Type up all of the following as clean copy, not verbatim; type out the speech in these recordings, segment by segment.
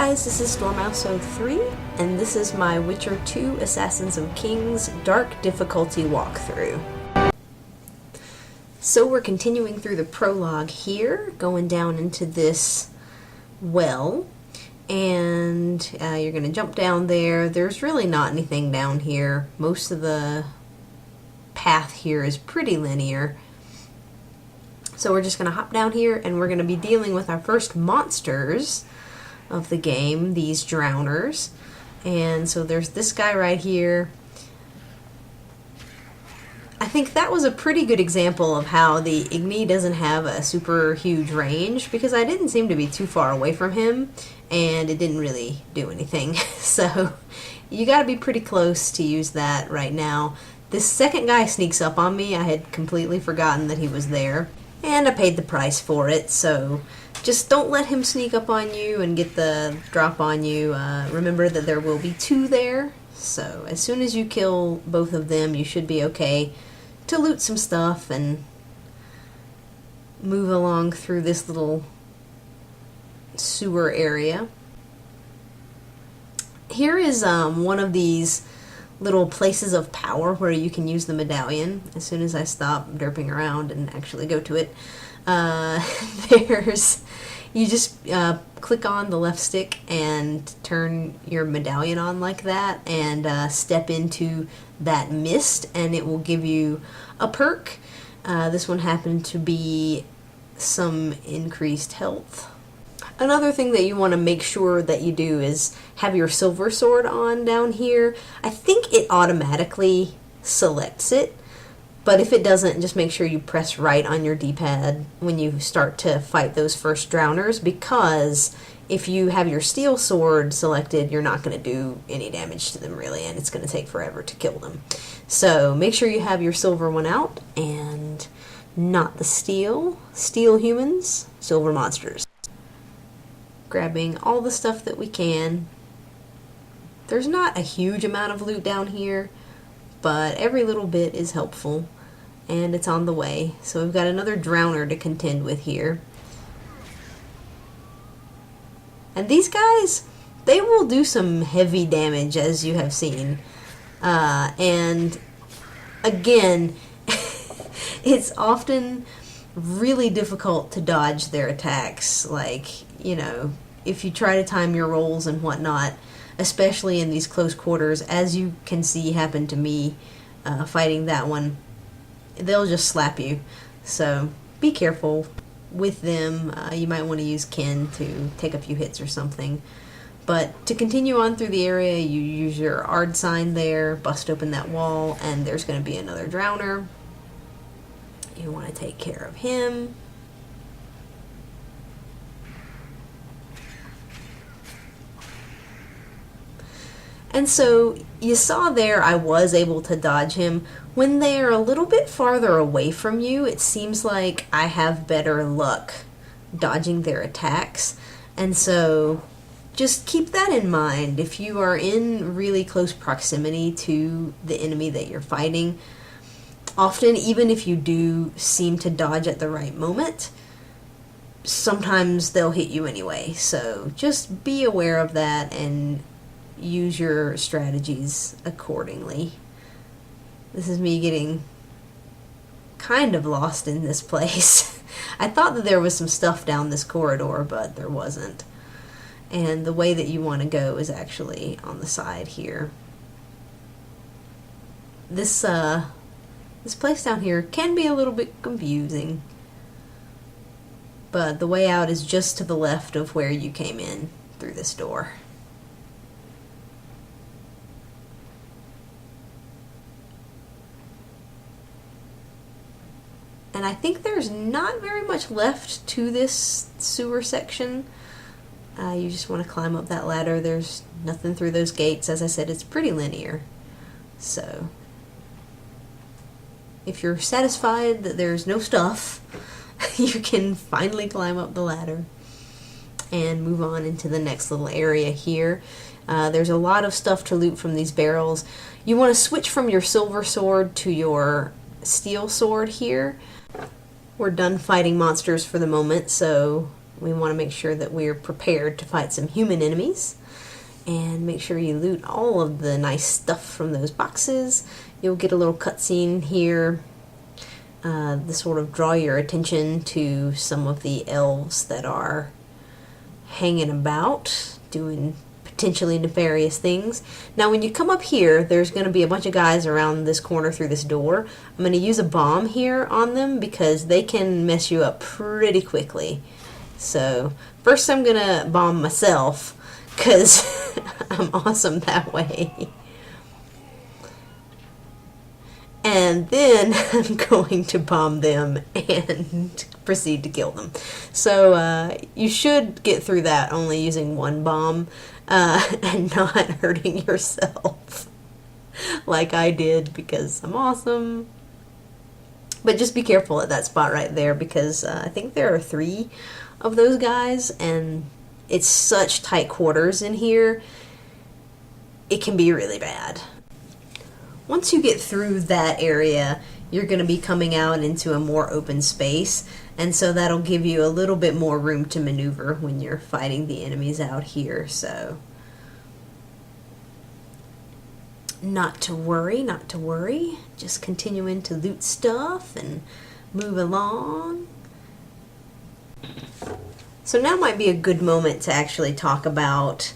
guys, this is Stormouse03, and this is my Witcher 2 Assassins of Kings Dark Difficulty walkthrough. So we're continuing through the prologue here, going down into this well, and you're going to jump down there. There's really not anything down here. Most of the path here is pretty linear. So we're just going to hop down here, and we're going to be dealing with our first monsters of the game, these drowners. And so there's this guy right here. I think that was a pretty good example of how the Igni doesn't have a super huge range, because I didn't seem to be too far away from him and it didn't really do anything. So you got to be pretty close to use that right now. This second guy sneaks up on me. I had completely forgotten that he was there, and I paid the price for it. So just don't let him sneak up on you and get the drop on you. Remember that there will be two there, so as soon as you kill both of them, you should be okay to loot some stuff and move along through this little sewer area. Here is one of these little places of power where you can use the medallion. As soon as I stop derping around and actually go to it, you just click on the left stick and turn your medallion on like that, and step into that mist, and it will give you a perk. This one happened to be some increased health. Another thing that you want to make sure that you do is have your silver sword on down here. I think it automatically selects it, but if it doesn't, just make sure you press right on your D-pad when you start to fight those first drowners, because if you have your steel sword selected, you're not going to do any damage to them really, and it's going to take forever to kill them. So make sure you have your silver one out, and not the steel. Steel humans, silver monsters. Grabbing all the stuff that we can. There's not a huge amount of loot down here, but every little bit is helpful, and it's on the way. So we've got another drowner to contend with here. And these guys, they will do some heavy damage, as you have seen. And again, it's often really difficult to dodge their attacks. Like, you know, if you try to time your rolls and whatnot, especially in these close quarters, as you can see happen to me fighting that one, they'll just slap you. So be careful with them. You might want to use Ken to take a few hits or something. But to continue on through the area, you use your Ard sign there, bust open that wall, and there's going to be another drowner. You want to take care of him. And so you saw there I was able to dodge him. When they are a little bit farther away from you, it seems like I have better luck dodging their attacks. And so just keep that in mind. If you are in really close proximity to the enemy that you're fighting, often, even if you do seem to dodge at the right moment, sometimes they'll hit you anyway. So just be aware of that and use your strategies accordingly. This is me getting kind of lost in this place. I thought that there was some stuff down this corridor, but there wasn't. And the way that you want to go is actually on the side here. This place down here can be a little bit confusing, but the way out is just to the left of where you came in through this door. And I think there's not very much left to this sewer section. You just want to climb up that ladder. There's nothing through those gates. As I said, it's pretty linear. So if you're satisfied that there's no stuff, you can finally climb up the ladder and move on into the next little area here. There's a lot of stuff to loot from these barrels. You want to switch from your silver sword to your steel sword here. We're done fighting monsters for the moment, so we want to make sure that we're prepared to fight some human enemies. And make sure you loot all of the nice stuff from those boxes. You'll get a little cutscene here to sort of draw your attention to some of the elves that are hanging about, doing potentially nefarious things. Now when you come up here, there's going to be a bunch of guys around this corner through this door. I'm going to use a bomb here on them because they can mess you up pretty quickly. So first I'm going to bomb myself because I'm awesome that way. And then I'm going to bomb them and proceed to kill them. So you should get through that only using one bomb and not hurting yourself like I did because I'm awesome. But just be careful at that spot right there because I think there are 3 of those guys and it's such tight quarters in here, it can be really bad. Once you get through that area, you're going to be coming out into a more open space, and so that'll give you a little bit more room to maneuver when you're fighting the enemies out here. So not to worry, not to worry. Just continuing to loot stuff and move along. So now might be a good moment to actually talk about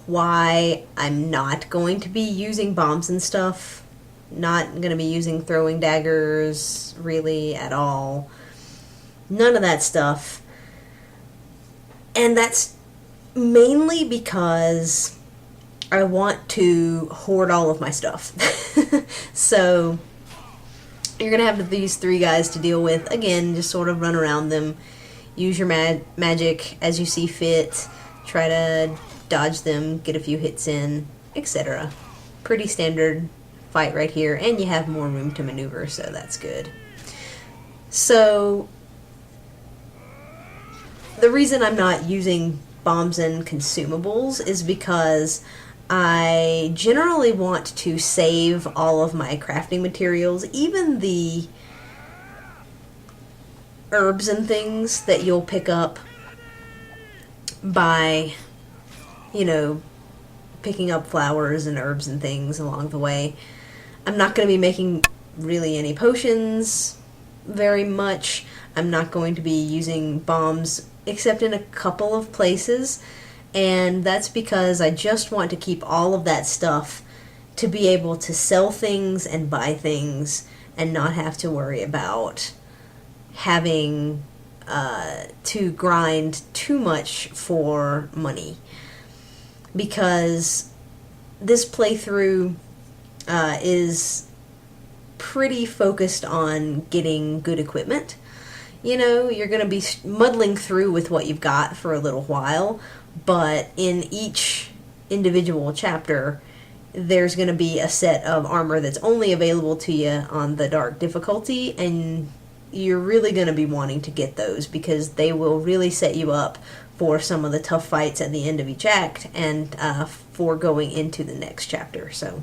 why I'm not going to be using bombs and stuff. Not going to be using throwing daggers really at all. None of that stuff. And that's mainly because I want to hoard all of my stuff. So you're going to have these 3 guys to deal with. Again, just sort of run around them. Use your magic as you see fit. Try to dodge them, get a few hits in, etc. Pretty standard fight right here, and you have more room to maneuver, so that's good. So the reason I'm not using bombs and consumables is because I generally want to save all of my crafting materials, even the herbs and things that you'll pick up by, you know, picking up flowers and herbs and things along the way. I'm not going to be making really any potions very much. I'm not going to be using bombs except in a couple of places, and that's because I just want to keep all of that stuff to be able to sell things and buy things and not have to worry about having to grind too much for money. Because this playthrough is pretty focused on getting good equipment. You know, you're going to be muddling through with what you've got for a little while, but in each individual chapter, there's going to be a set of armor that's only available to you on the dark difficulty, and you're really going to be wanting to get those because they will really set you up for some of the tough fights at the end of each act and for going into the next chapter. So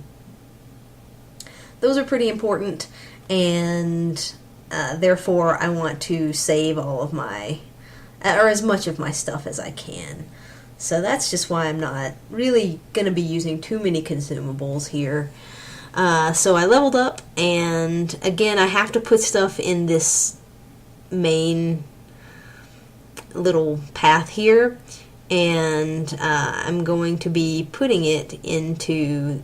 those are pretty important, and therefore I want to save all of my, or as much of my stuff as I can. So that's just why I'm not really going to be using too many consumables here. So I leveled up, and again I have to put stuff in this main little path here, and I'm going to be putting it into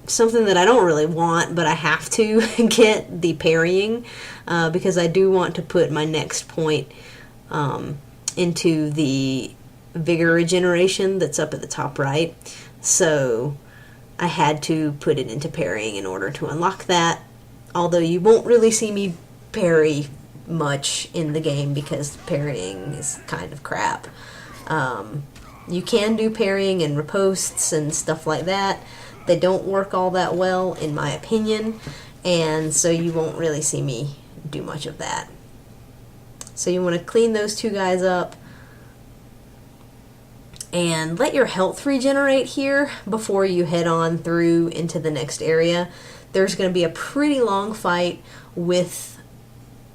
something that I don't really want, but I have to get the parrying, because I do want to put my next point into the vigor regeneration that's up at the top right. So I had to put it into parrying in order to unlock that, although you won't really see me parry much in the game because parrying is kind of crap. You can do parrying and ripostes and stuff like that. They don't work all that well in my opinion, and so you won't really see me do much of that. So you want to clean those 2 guys up and let your health regenerate here before you head on through into the next area. There's going to be a pretty long fight with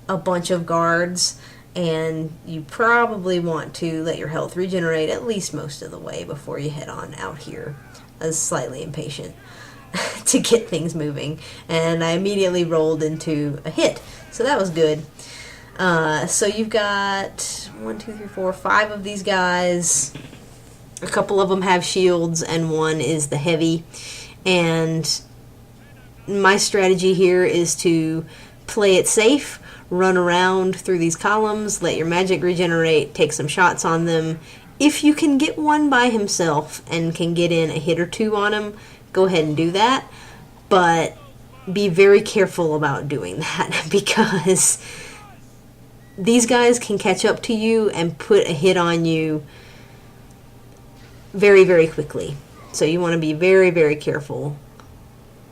a bunch of guards, and you probably want to let your health regenerate at least most of the way before you head on out here. I was slightly impatient to get things moving, and I immediately rolled into a hit, so that was good. So you've got 1, 2, 3, 4, 5 of these guys. A couple of them have shields, and one is the heavy. And my strategy here is to play it safe, run around through these columns, let your magic regenerate, take some shots on them. If you can get one by himself and can get in a hit or two on him, go ahead and do that. But be very careful about doing that, because these guys can catch up to you and put a hit on you very, very quickly. So you want to be very, very careful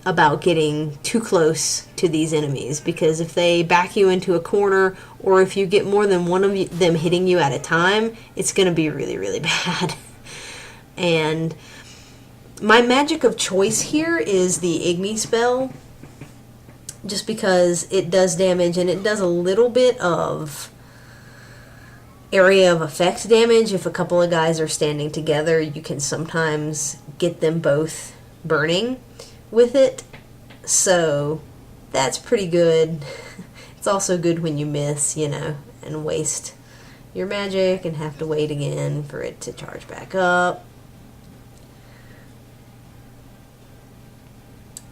about getting too close to these enemies, because if they back you into a corner, or if you get more than one of them hitting you at a time, it's going to be really, really bad. And my magic of choice here is the Igni spell, just because it does damage, and it does a little bit of area of effect damage. If a couple of guys are standing together, you can sometimes get them both burning with it. So that's pretty good. It's also good when you miss, and waste your magic and have to wait again for it to charge back up.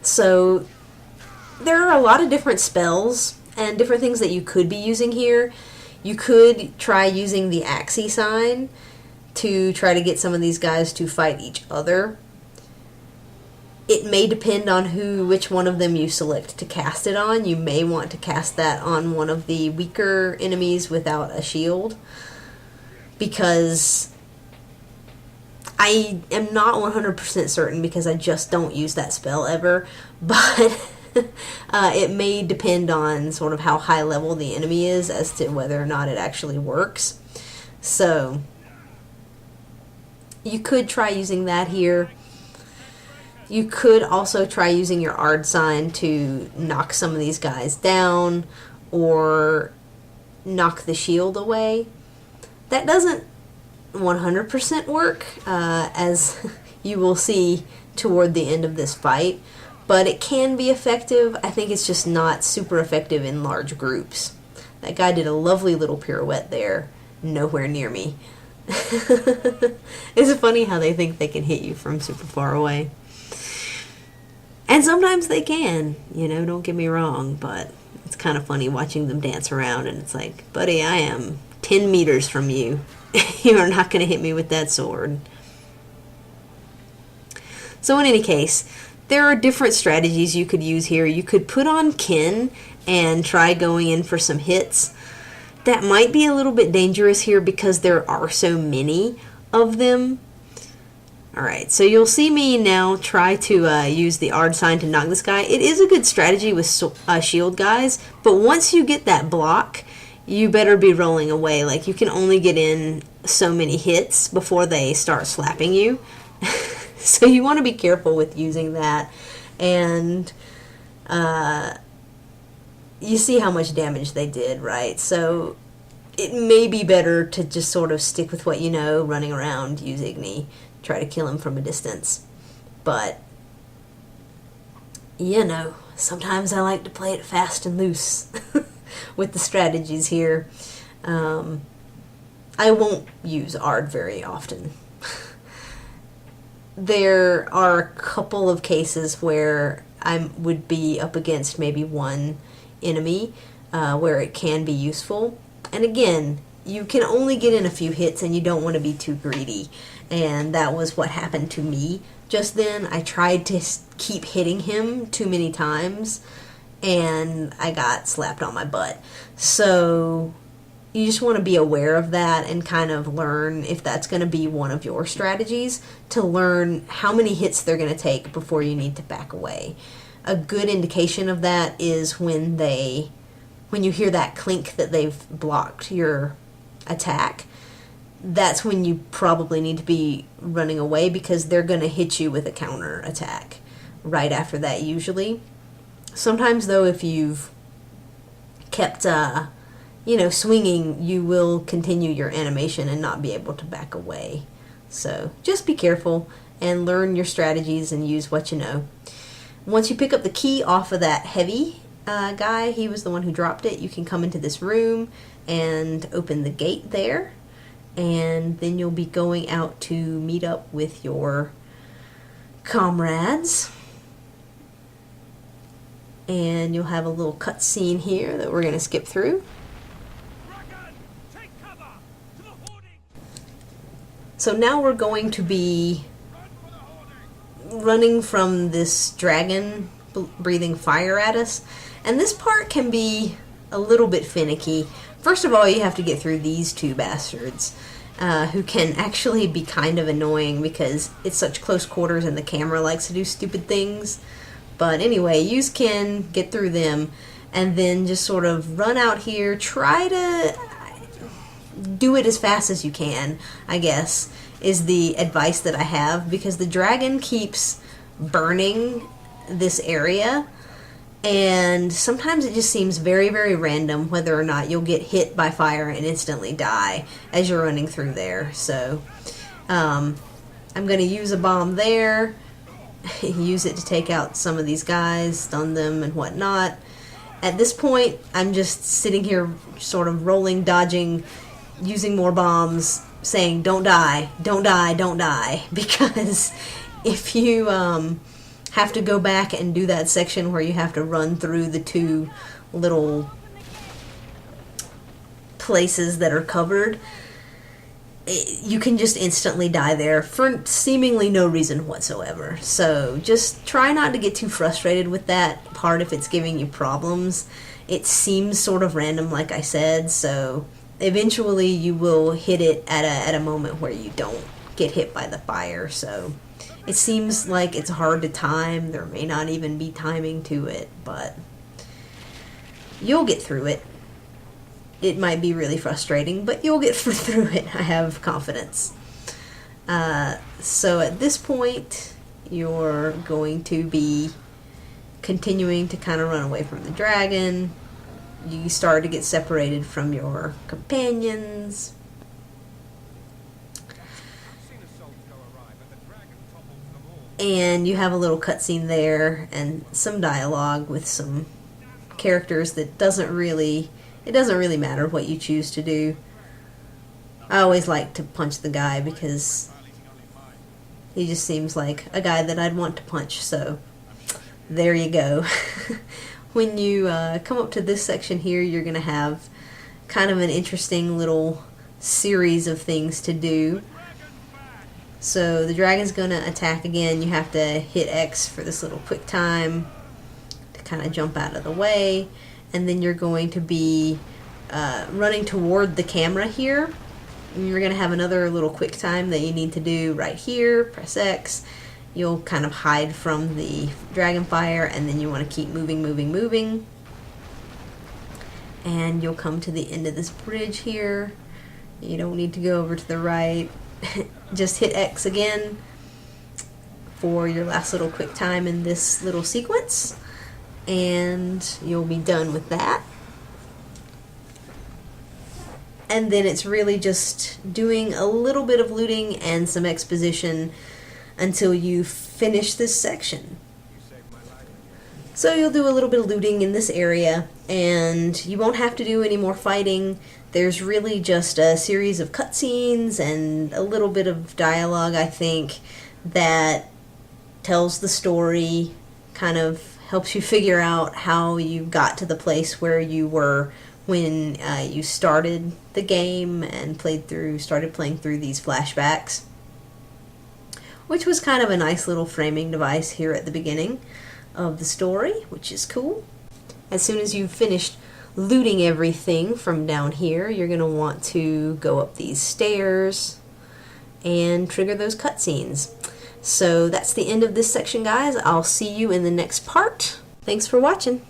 So there are a lot of different spells and different things that you could be using here. You could try using the Axii sign to try to get some of these guys to fight each other. It may depend on which one of them you select to cast it on. You may want to cast that on one of the weaker enemies without a shield, because I am not 100% certain, because I just don't use that spell ever, but it may depend on sort of how high level the enemy is as to whether or not it actually works. So you could try using that here. You could also try using your Ard sign to knock some of these guys down or knock the shield away. That doesn't 100% work, as you will see toward the end of this fight. But it can be effective. I think it's just not super effective in large groups. That guy did a lovely little pirouette there, nowhere near me. It's funny how they think they can hit you from super far away. And sometimes they can, don't get me wrong, but it's kind of funny watching them dance around, and it's like, buddy, I am 10 meters from you. You are not going to hit me with that sword. So in any case, there are different strategies you could use here. You could put on Kin and try going in for some hits. That might be a little bit dangerous here because there are so many of them. Alright, so you'll see me now try to use the Ard sign to knock this guy. It is a good strategy with shield guys, but once you get that block, you better be rolling away. Like, you can only get in so many hits before they start slapping you. So you want to be careful with using that. And you see how much damage they did, right? So it may be better to just sort of stick with what you know, running around, use Igni, try to kill him from a distance. But, sometimes I like to play it fast and loose with the strategies here. I won't use Ard very often. There are a couple of cases where I would be up against maybe one enemy where it can be useful. And again, you can only get in a few hits and you don't want to be too greedy. And that was what happened to me just then. I tried to keep hitting him too many times and I got slapped on my butt. So you just want to be aware of that and kind of learn if that's going to be one of your strategies, to learn how many hits they're going to take before you need to back away. A good indication of that is when you hear that clink that they've blocked your attack. That's when you probably need to be running away, because they're going to hit you with a counter attack right after that usually. Sometimes though, if you've kept you know, swinging, you will continue your animation and not be able to back away. So just be careful and learn your strategies and use what you know. Once you pick up the key off of that heavy guy, he was the one who dropped it, you can come into this room and open the gate there, and then you'll be going out to meet up with your comrades. And you'll have a little cutscene here that we're going to skip through. So now we're going to be running from this dragon breathing fire at us, and this part can be a little bit finicky. First of all, you have to get through these two bastards who can actually be kind of annoying because it's such close quarters and the camera likes to do stupid things. But anyway, you can get through them and then just sort of run out here, try to do it as fast as you can, I guess, is the advice that I have, because the dragon keeps burning this area, and sometimes it just seems very, very random whether or not you'll get hit by fire and instantly die as you're running through there. So I'm going to use a bomb there, use it to take out some of these guys, stun them and whatnot. At this point, I'm just sitting here sort of rolling, dodging, using more bombs, saying don't die, don't die, don't die, because if you have to go back and do that section where you have to run through the two little places that are covered, you can just instantly die there for seemingly no reason whatsoever. So just try not to get too frustrated with that part if it's giving you problems. It seems sort of random, like I said, so eventually you will hit it at a moment where you don't get hit by the fire. So it seems like it's hard to time. There may not even be timing to it, but you'll get through it. It might be really frustrating, but you'll get through it. I have confidence. So at this point, you're going to be continuing to kind of run away from the dragon. You start to get separated from your companions. And you have a little cutscene there and some dialogue with some characters that doesn't really matter what you choose to do. I always like to punch the guy because he just seems like a guy that I'd want to punch, so there you go. When you come up to this section here, you're going to have kind of an interesting little series of things to do. So the dragon's going to attack again. You have to hit X for this little quick time to kind of jump out of the way. And then you're going to be running toward the camera here. And you're going to have another little quick time that you need to do right here. Press X. You'll kind of hide from the dragon fire, and then you want to keep moving, moving, moving. And you'll come to the end of this bridge here. You don't need to go over to the right. Just hit X again for your last little quick time in this little sequence, and you'll be done with that. And then it's really just doing a little bit of looting and some exposition until you finish this section. So you'll do a little bit of looting in this area, and you won't have to do any more fighting. There's really just a series of cutscenes and a little bit of dialogue, I think, that tells the story, kind of helps you figure out how you got to the place where you were when you started the game and started playing through these flashbacks, which was kind of a nice little framing device here at the beginning of the story, which is cool. As soon as you've finished looting everything from down here, you're going to want to go up these stairs and trigger those cutscenes. So that's the end of this section, guys. I'll see you in the next part. Thanks for watching.